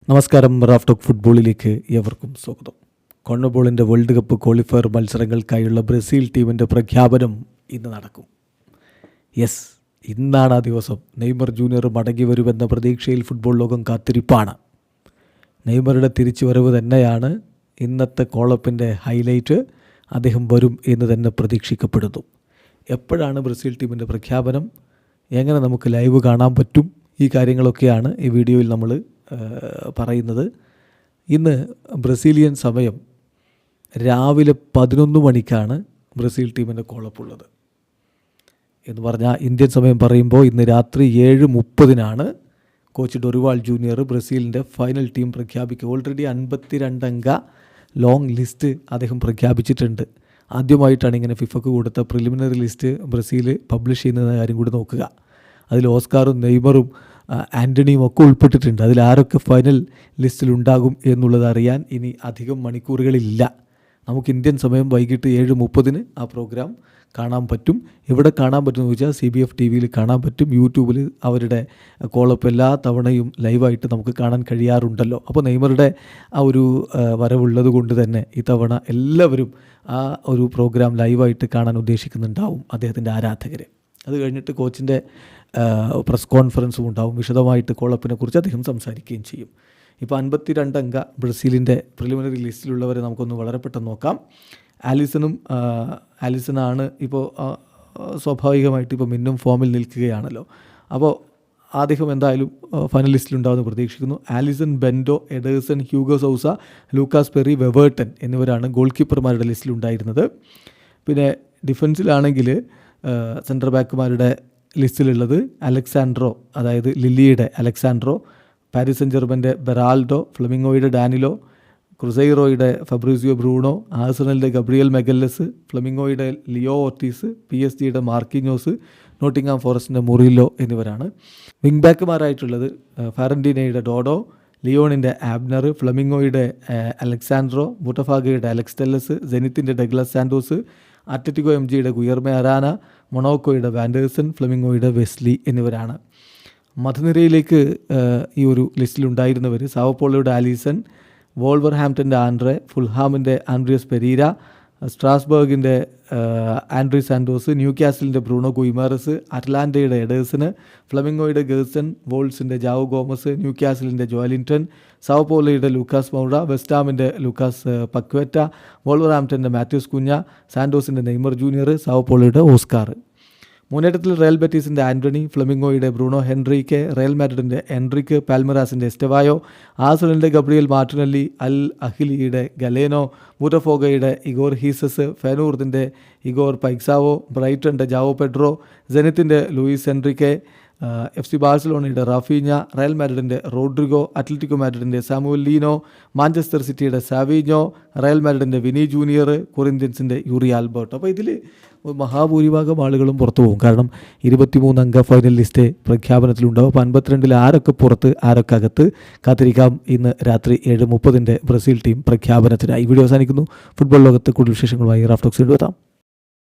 നമസ്കാരം. Raf talk ഫുട്ബോളിലേക്ക് ഏവർക്കും സ്വാഗതം. കോൺമബോളിൻ്റെ വേൾഡ് കപ്പ് ക്വാളിഫയർ മത്സരങ്ങൾക്കായുള്ള ബ്രസീൽ ടീമിൻ്റെ പ്രഖ്യാപനം ഇന്ന് നടക്കും. ഇന്നാണ് ആ ദിവസം. നെയ്മർ ജൂനിയർ മടങ്ങി വരുമെന്ന പ്രതീക്ഷയിൽ ഫുട്ബോൾ ലോകം കാത്തിരിപ്പാണ്. നെയ്മറുടെ തിരിച്ചുവരവ് തന്നെയാണ് ഇന്നത്തെ കോളപ്പിൻ്റെ ഹൈലൈറ്റ്. അദ്ദേഹം വരും എന്ന് തന്നെ പ്രതീക്ഷിക്കപ്പെടുന്നു. എപ്പോഴാണ് ബ്രസീൽ ടീമിൻ്റെ പ്രഖ്യാപനം, എങ്ങനെ നമുക്ക് ലൈവ് കാണാൻ പറ്റും, ഈ കാര്യങ്ങളൊക്കെയാണ് ഈ വീഡിയോയിൽ നമ്മൾ പറയുന്നത്. ഇന്ന് ബ്രസീലിയൻ സമയം രാവിലെ 11 മണിക്കാണ് ബ്രസീൽ ടീമിൻ്റെ കോളപ്പുള്ളത് എന്ന് പറഞ്ഞാൽ, ഇന്ത്യൻ സമയം പറയുമ്പോൾ ഇന്ന് രാത്രി 7:30 കോച്ച് ഡൊറിവാൾ ജൂനിയർ ബ്രസീലിൻ്റെ ഫൈനൽ ടീം പ്രഖ്യാപിക്കുക. ഓൾറെഡി 52 അംഗ ലോങ് ലിസ്റ്റ് അദ്ദേഹം പ്രഖ്യാപിച്ചിട്ടുണ്ട്. ആദ്യമായിട്ടാണ് ഇങ്ങനെ ഫിഫക്ക് കൊടുത്ത പ്രിലിമിനറി ലിസ്റ്റ് ബ്രസീൽ പബ്ലിഷ് ചെയ്യുന്ന കാര്യം കൂടി നോക്കുക. അതിൽ ഓസ്കാറും നെയ്മറും ആൻ്റണിയും ഒക്കെ ഉൾപ്പെട്ടിട്ടുണ്ട്. അതിൽ ആരൊക്കെ ഫൈനൽ ലിസ്റ്റിലുണ്ടാകും എന്നുള്ളത് അറിയാൻ ഇനി അധികം മണിക്കൂറുകളില്ല. നമുക്ക് ഇന്ത്യൻ സമയം വൈകിട്ട് 7:30 ആ പ്രോഗ്രാം കാണാൻ പറ്റും. എവിടെ കാണാൻ പറ്റുമെന്ന് ചോദിച്ചാൽ CBF TV കാണാൻ പറ്റും. യൂട്യൂബിൽ അവരുടെ കോളപ്പ് എല്ലാ തവണയും ലൈവായിട്ട് നമുക്ക് കാണാൻ കഴിയാറുണ്ടല്ലോ. അപ്പോൾ നെയ്മറുടെ ആ ഒരു വരവുള്ളത് കൊണ്ട് തന്നെ ഇത്തവണ എല്ലാവരും ആ ഒരു പ്രോഗ്രാം ലൈവായിട്ട് കാണാൻ ഉദ്ദേശിക്കുന്നുണ്ടാവും അദ്ദേഹത്തിൻ്റെ ആരാധകർ. അത് കഴിഞ്ഞിട്ട് കോച്ചിൻ്റെ പ്രസ് കോൺഫറൻസും ഉണ്ടാവും. വിശദമായിട്ട് കോളപ്പിനെ കുറിച്ച് അദ്ദേഹം സംസാരിക്കുകയും ചെയ്യും. ഇപ്പോൾ 52 അംഗ ബ്രസീലിൻ്റെ പ്രിലിമിനറി ലിസ്റ്റിലുള്ളവരെ നമുക്കൊന്ന് വളരെ പെട്ടെന്ന് നോക്കാം. ആലിസനാണ് ഇപ്പോൾ സ്വാഭാവികമായിട്ട് ഇപ്പോൾ മിന്നും ഫോമിൽ നിൽക്കുകയാണല്ലോ. അപ്പോൾ അദ്ദേഹം എന്തായാലും ഫൈനൽ ലിസ്റ്റിലുണ്ടാവുമെന്ന് പ്രതീക്ഷിക്കുന്നു. Alisson, Bento, Ederson, Hugo Souza, Lucas Perri, Weverton എന്നിവരാണ് ഗോൾ കീപ്പർമാരുടെ ലിസ്റ്റിലുണ്ടായിരുന്നത്. പിന്നെ ഡിഫൻസിലാണെങ്കിൽ സെൻറ്റർ ബാക്കുമാരുടെ ലിസ്റ്റിലുള്ളത് അലക്സാൻഡ്രോ, അതായത് ലില്ലിയുടെ അലക്സാൻഡ്രോ, പാരീസ് സെൻ ജെർമൻ്റെ ബെറാൾഡോ, ഫ്ലമിംഗോയുടെ ഡാനിലോ, ക്രുസൈറോയുടെ ഫബ്രീസിയോ ബ്രൂണോ, ആഴ്സണലിൻ്റെ ഗബ്രിയൽ മെഗല്ലസ്, ഫ്ലമിംഗോയുടെ Leo Ortiz, PSG Marquinhos, Nottingham ഫോറസ്റ്റിൻ്റെ മുറില്ലോ എന്നിവരാണ്. വിങ് ബാക്കുമാരായിട്ടുള്ളത് ഫാരന്റീനയുടെ ഡോഡോ, ലിയോണിൻ്റെ ആബ്നർ, ഫ്ലമിംഗോയുടെ അലക്സാൻഡ്രോ, ബുട്ടഫാഗയുടെ അലക്സ് ടെല്ലസ്, സെനിത്തിൻ്റെ ഡഗ്ലസ് സാൻഡോസ്, അത്ലറ്റിക്കോ MGയുടെ ഗുയർമെ അരാന, മൊണോക്കോയുടെ വാൻഡേഴ്സൺ, ഫ്ലമിംഗോയുടെ വെസ്ലി എന്നിവരാണ്. മധ്യനിരയിലേക്ക് ഈ ഒരു ലിസ്റ്റിലുണ്ടായിരുന്നവർ സാവോപോളോയുടെ ആലിസൺ, വോൾവർഹാംപ്റ്റൻ്റെ ആൻഡ്രെ, ഫുൾഹാമിൻ്റെ ആൻഡ്രിയസ് പെരീര, സ്ട്രാസ്ബർഗിൻ്റെ ആൻഡ്രി സാൻഡോസ്, ന്യൂകാസിലിൻ്റെ ബ്രൂണോ ഗുയിമാറസ്, അറ്റ്ലാന്റയുടെ എഡേഴ്സന്, ഫ്ലമിംഗോയുടെ ഗേഴ്സൺ, വോൾസിൻ്റെ ജാവോ ഗോമസ്, ന്യൂകാസിലിൻ്റെ ജോലിൻറ്റൺ, സാവോപോളോയുടെ ലൂക്കാസ് മൗറ, വെസ്റ്റാമിൻ്റെ ലൂക്കാസ് പക്വേറ്റ, വോൾവർഹാംപ്റ്റൻ്റെ മാത്യൂസ് കുഞ്ഞ, സാൻഡോസിൻ്റെ നെയ്മർ ജൂനിയർ, സാവോപോളോയുടെ ഓസ്കാർ. മുന്നേറ്റത്തിൽ റയൽ ബെറ്റീസിൻ്റെ ആൻ്റണി, ഫ്ലമിംഗോയുടെ ബ്രൂണോ ഹെൻറിക്കെ, റയൽ മാഡ്രിഡിൻ്റെ എൻറിക്ക്, പാൽമറാസിൻ്റെ എസ്റ്റവായോ, ആഴ്സണലിൻ്റെ ഗബ്രിയൽ മാർട്ടിനല്ലി, അൽ അഹിലിയുടെ ഗലേനോ, ബുട്ടഫോഗയുടെ ഇഗോർ ഹീസസ്, ഫെനൂർദിൻ്റെ ഇഗോർ പൈക്സാവോ, ബ്രൈറ്റൻ്റെ ജാവോ പെഡ്രോ, സെനിത്തിൻ്റെ ലൂയിസ് എൻറിക്കെ, FC ബാഴ്സലോണയുടെ റാഫീഞ്ഞ, റയൽ മാഡ്രിഡിൻ്റെ റോഡ്രിഗോ, അത്ലറ്റിക്കോ മാഡ്രിഡിൻ്റെ സാമുവൽ ലീനോ, മാഞ്ചസ്റ്റർ സിറ്റിയുടെ സാവിഞ്ഞോ, റയൽ മാഡ്രിഡിൻ്റെ വിനി ജൂനിയർ, കൊറിന്ത്യൻസിൻ്റെ യൂറി ആൽബർട്ടോ. അപ്പോൾ ഇതിൽ മഹാഭൂരിഭാഗം ആളുകളും പുറത്തു പോകും. കാരണം 23 അംഗ ഫൈനൽ ലിസ്റ്റ് പ്രഖ്യാപനത്തിലുണ്ടാവും. അപ്പോൾ 52 ആരൊക്കെ പുറത്ത് ആരൊക്കെ അകത്ത് കാത്തിരിക്കാം. ഇന്ന് രാത്രി 7:30 ബ്രസീൽ ടീം പ്രഖ്യാപനത്തിനായി. വീഡിയോ അവസാനിക്കുന്നു. ഫുട്ബോൾ ലോകത്ത് കൂടുതൽ വിശേഷങ്ങളുമായി റാഫ് ടോക്സ് എത്താം.